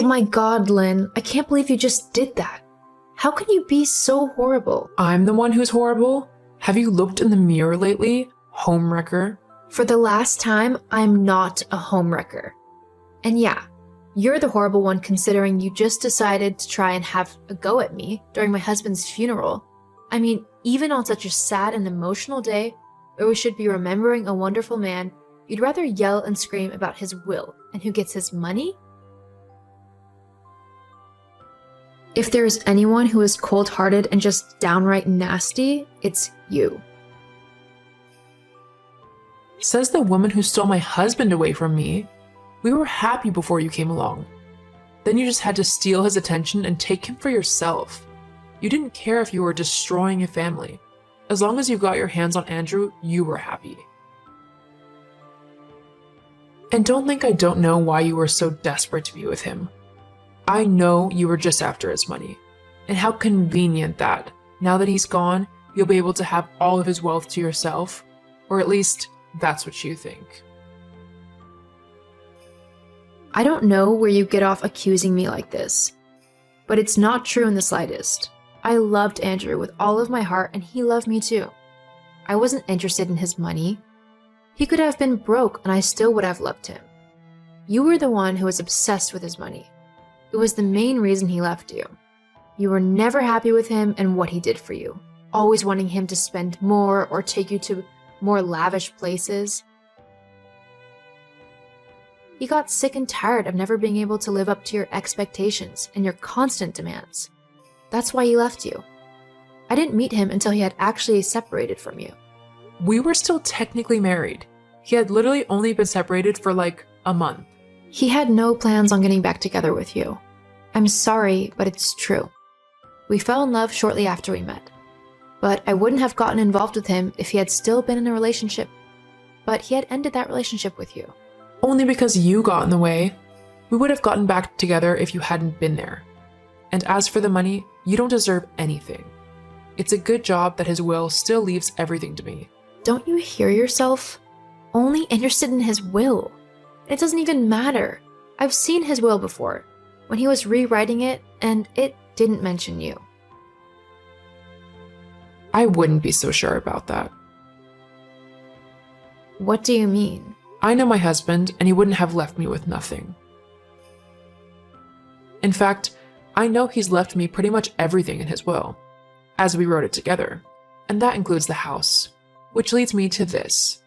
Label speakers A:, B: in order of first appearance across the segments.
A: Oh my god, Lynn, I can't believe you just did that. How can you be so horrible?
B: I'm the one who's horrible? Have you looked in the mirror lately, homewrecker?
A: For the last time, I'm not a homewrecker. And yeah, you're the horrible one considering you just decided to try and have a go at me during my husband's funeral. I mean, even on such a sad and emotional day, where we should be remembering a wonderful man, you'd rather yell and scream about his will and who gets his money? If there is anyone who is cold-hearted and just downright nasty, it's you.
B: Says the woman who stole my husband away from me. We were happy before you came along. Then you just had to steal his attention and take him for yourself. You didn't care if you were destroying a family. As long as you got your hands on Andrew, you were happy. And don't think I don't know why you were so desperate to be with him. I know you were just after his money. And how convenient that, now that he's gone, you'll be able to have all of his wealth to yourself. Or at least, that's what you think.
A: I don't know where you get off accusing me like this, but it's not true in the slightest. I loved Andrew with all of my heart and he loved me too. I wasn't interested in his money. He could have been broke and I still would have loved him. You were the one who was obsessed with his money. It was the main reason he left you. You were never happy with him and what he did for you, always wanting him to spend more or take you to more lavish places. He got sick and tired of never being able to live up to your expectations and your constant demands. That's why he left you. I didn't meet him until he had actually separated from you.
B: We were still technically married. He had literally only been separated for like a month.
A: He had no plans on getting back together with you. I'm sorry, but it's true. We fell in love shortly after we met. But I wouldn't have gotten involved with him if he had still been in a relationship. But he had ended that relationship with you.
B: Only because you got in the way. We would have gotten back together if you hadn't been there. And as for the money, you don't deserve anything. It's a good job that his will still leaves everything to me.
A: Don't you hear yourself? Only interested in his will. It doesn't even matter. I've seen his will before, when he was rewriting it, and it didn't mention you.
B: I wouldn't be so sure about that.
A: What do you mean?
B: I know my husband, and he wouldn't have left me with nothing. In fact, I know he's left me pretty much everything in his will, as we wrote it together, and that includes the house, which leads me to this.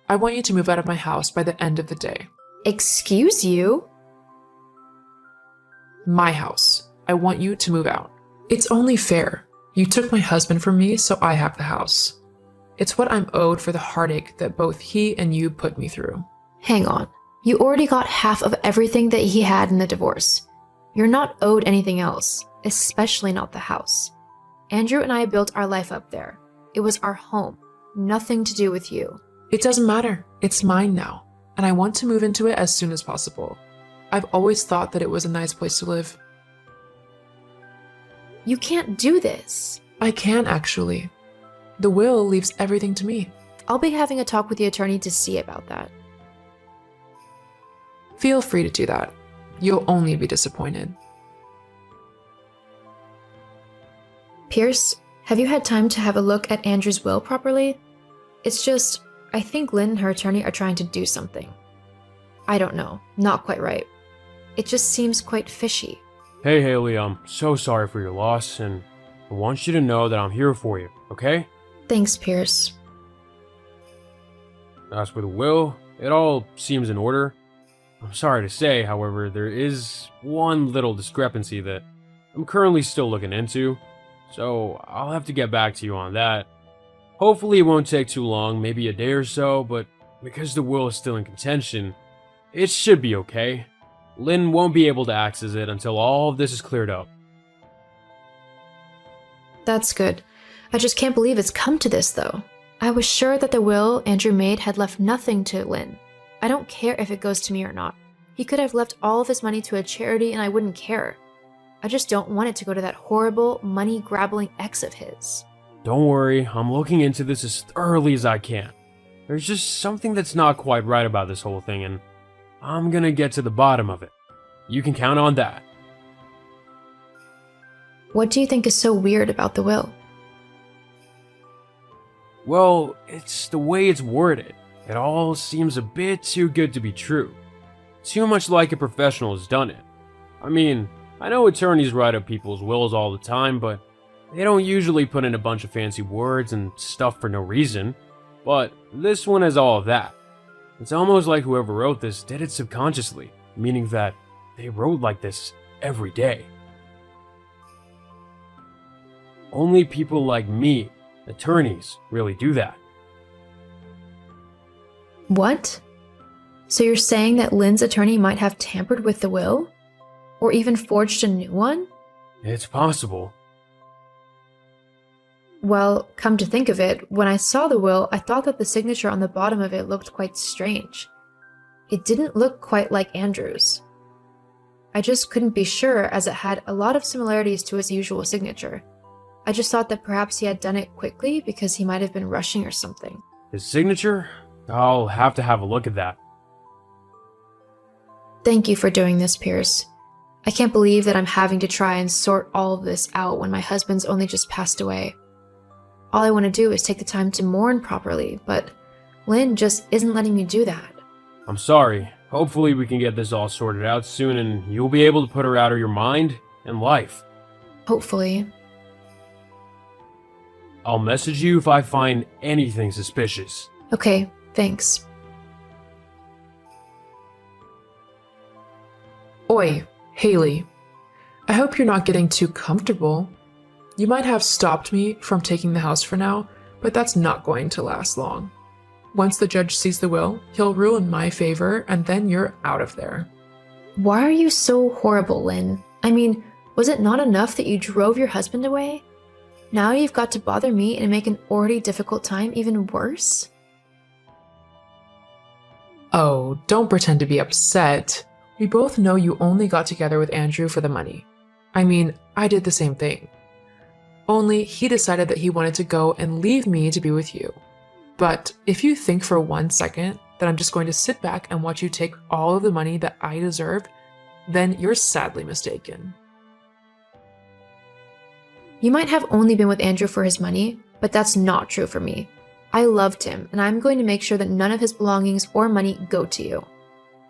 B: I want you to move out of my house by the end of the day.
A: Excuse you?
B: My house. I want you to move out. It's only fair. You took my husband from me, so I have the house. It's what I'm owed for the heartache that both he and you put me through.
A: Hang on. You already got half of everything that he had in the divorce. You're not owed anything else, especially not the house. Andrew and I built our life up there. It was our home. Nothing to do with you.
B: It doesn't matter. It's mine now, and I want to move into it as soon as possible. I've always thought that it was a nice place to live.
A: You can't do this.
B: I can, actually. The will leaves everything to me.
A: I'll be having a talk with the attorney to see about that.
B: Feel free to do that. You'll only be disappointed.
A: Pierce, have you had time to have a look at Andrew's will properly? It's just, I think Lynn and her attorney are trying to do something. I don't know, not quite right. It just seems quite fishy.
C: Hey Haley, I'm so sorry for your loss, and I want you to know that I'm here for you, okay?
A: Thanks, Pierce.
C: As for the will, it all seems in order. I'm sorry to say, however, there is one little discrepancy that I'm currently still looking into, so I'll have to get back to you on that. Hopefully it won't take too long, maybe a day or so, but because the will is still in contention, it should be okay. Lynn won't be able to access it until all of this is cleared up.
A: That's good. I just can't believe it's come to this, though. I was sure that the will Andrew made had left nothing to Lynn. I don't care if it goes to me or not. He could have left all of his money to a charity and I wouldn't care. I just don't want it to go to that horrible, money-grabbling ex of his.
C: Don't worry, I'm looking into this as thoroughly as I can. There's just something that's not quite right about this whole thing, and I'm gonna get to the bottom of it. You can count on that.
A: What do you think is so weird about the will?
C: Well, it's the way it's worded. It all seems a bit too good to be true. Too much like a professional has done it. I mean, I know attorneys write up people's wills all the time, but they don't usually put in a bunch of fancy words and stuff for no reason. But this one has all of that. It's almost like whoever wrote this did it subconsciously, meaning that they wrote like this every day. Only people like me, attorneys, really do that.
A: What? So you're saying that Lynn's attorney might have tampered with the will? Or even forged a new one?
C: It's possible.
A: Well, come to think of it, when I saw the will, I thought that the signature on the bottom of it looked quite strange. It didn't look quite like Andrew's. I just couldn't be sure as it had a lot of similarities to his usual signature. I just thought that perhaps he had done it quickly because he might have been rushing or something.
C: His signature? I'll have to have a look at that.
A: Thank you for doing this, Pierce. I can't believe that I'm having to try and sort all of this out when my husband's only just passed away. All I want to do is take the time to mourn properly, but Lynn just isn't letting me do that.
C: I'm sorry. Hopefully we can get this all sorted out soon and you'll be able to put her out of your mind and life.
A: Hopefully.
C: I'll message you if I find anything suspicious.
A: Okay, thanks.
B: Oi, Haley. I hope you're not getting too comfortable. You might have stopped me from taking the house for now, but that's not going to last long. Once the judge sees the will, he'll rule in my favor, and then you're out of there.
A: Why are you so horrible, Lynn? I mean, was it not enough that you drove your husband away? Now you've got to bother me and make an already difficult time even worse?
B: Oh, don't pretend to be upset. We both know you only got together with Andrew for the money. I mean, I did the same thing. Only he decided that he wanted to go and leave me to be with you. But if you think for 1 second that I'm just going to sit back and watch you take all of the money that I deserve, then you're sadly mistaken.
A: You might have only been with Andrew for his money, but that's not true for me. I loved him, and I'm going to make sure that none of his belongings or money go to you.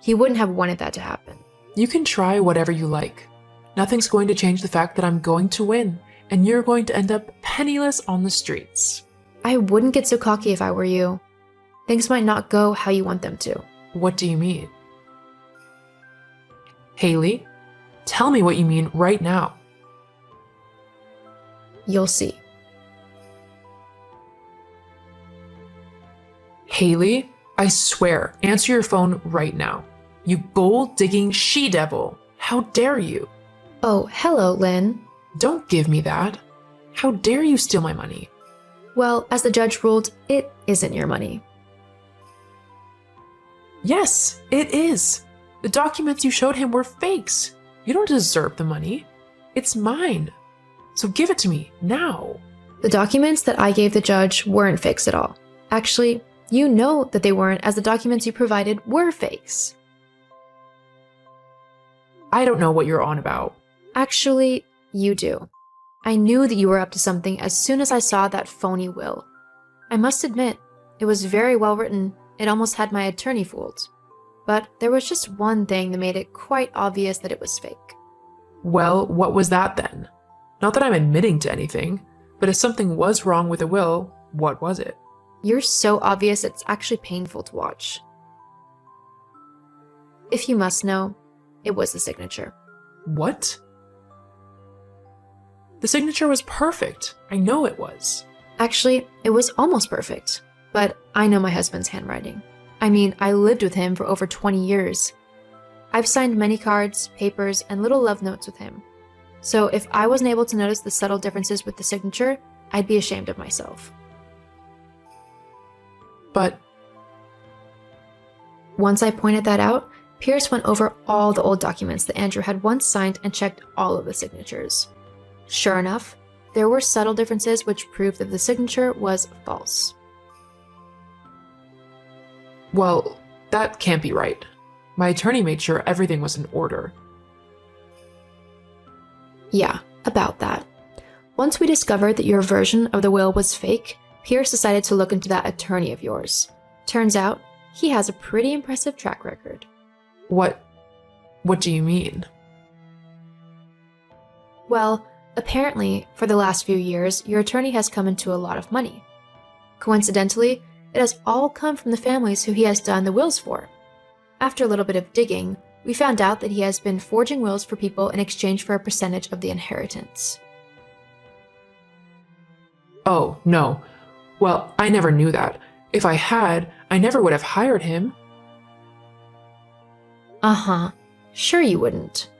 A: He wouldn't have wanted that to happen.
B: You can try whatever you like. Nothing's going to change the fact that I'm going to win, and you're going to end up penniless on the streets.
A: I wouldn't get so cocky if I were you. Things might not go how you want them to.
B: What do you mean? Haley, tell me what you mean right now.
A: You'll see.
B: Haley, I swear, answer your phone right now. You gold-digging she-devil. How dare you?
A: Oh, hello, Lynn.
B: Don't give me that. How dare you steal my money?
A: Well, as the judge ruled, it isn't your money.
B: Yes, it is. The documents you showed him were fakes. You don't deserve the money. It's mine. So give it to me, now.
A: The documents that I gave the judge weren't fakes at all. Actually, you know that they weren't, as the documents you provided were fakes.
B: I don't know what you're on about.
A: Actually, you do. I knew that you were up to something as soon as I saw that phony will. I must admit, it was very well written. It almost had my attorney fooled. But there was just one thing that made it quite obvious that it was fake.
B: Well, what was that then? Not that I'm admitting to anything, but if something was wrong with the will, what was it?
A: You're so obvious it's actually painful to watch. If you must know, it was the signature.
B: What? The signature was perfect. I know it was.
A: Actually, it was almost perfect. But I know my husband's handwriting. I mean, I lived with him for over 20 years. I've signed many cards, papers, and little love notes with him. So if I wasn't able to notice the subtle differences with the signature, I'd be ashamed of myself.
B: But
A: once I pointed that out, Pierce went over all the old documents that Andrew had once signed and checked all of the signatures. Sure enough, there were subtle differences which proved that the signature was false.
B: well, that can't be right. My attorney made sure everything was in order.
A: Yeah, about that. Once we discovered that your version of the will was fake, Pierce decided to look into that attorney of yours. Turns out, he has a pretty impressive track record.
B: What do you mean?
A: Well, apparently, for the last few years, your attorney has come into a lot of money. Coincidentally, it has all come from the families who he has done the wills for. After a little bit of digging, we found out that he has been forging wills for people in exchange for a percentage of the inheritance.
B: Oh, no. Well, I never knew that. If I had, I never would have hired him.
A: Uh-huh. Sure you wouldn't.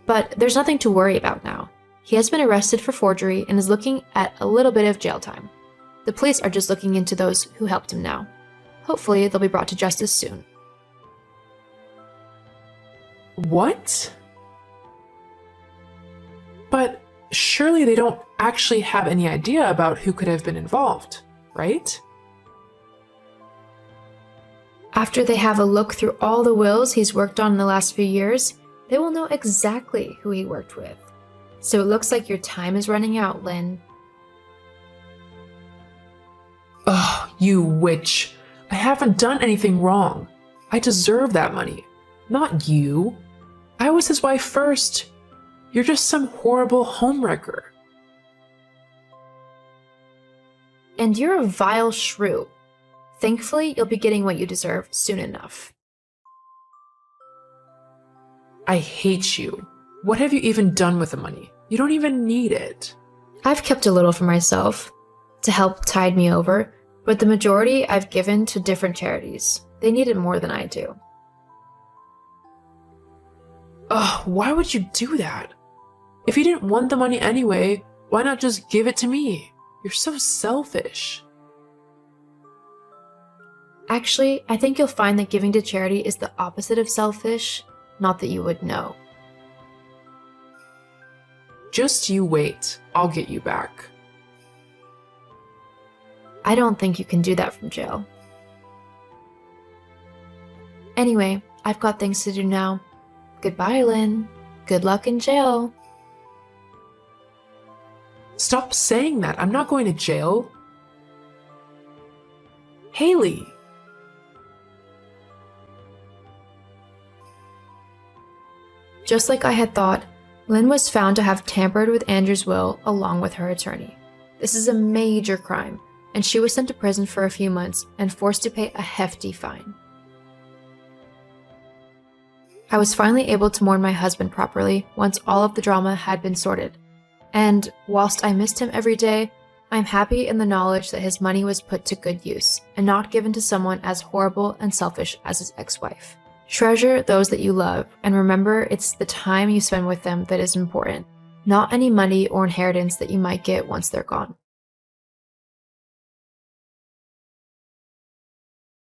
A: But there's nothing to worry about now. He has been arrested for forgery and is looking at a little bit of jail time. The police are just looking into those who helped him now. Hopefully, they'll be brought to justice soon.
B: What? But surely they don't actually have any idea about who could have been involved, right?
A: After they have a look through all the wills he's worked on in the last few years, they will know exactly who he worked with. So it looks like your time is running out, Lynn.
B: Ugh, you witch. I haven't done anything wrong. I deserve that money. Not you. I was his wife first. You're just some horrible homewrecker.
A: And you're a vile shrew. Thankfully, you'll be getting what you deserve soon enough.
B: I hate you. What have you even done with the money? You don't even need it.
A: I've kept a little for myself to help tide me over, but the majority I've given to different charities. They need it more than I do.
B: Ugh, why would you do that? If you didn't want the money anyway, why not just give it to me? You're so selfish.
A: Actually, I think you'll find that giving to charity is the opposite of selfish, not that you would know.
B: Just you wait. I'll get you back.
A: I don't think you can do that from jail. Anyway, I've got things to do now. Goodbye, Lynn. Good luck in jail.
B: Stop saying that. I'm not going to jail. Haley.
A: Just like I had thought, Lynn was found to have tampered with Andrew's will along with her attorney. This is a major crime, and she was sent to prison for a few months and forced to pay a hefty fine. I was finally able to mourn my husband properly once all of the drama had been sorted. And whilst I missed him every day, I'm happy in the knowledge that his money was put to good use and not given to someone as horrible and selfish as his ex-wife. Treasure those that you love, and remember it's the time you spend with them that is important, not any money or inheritance that you might get once they're gone.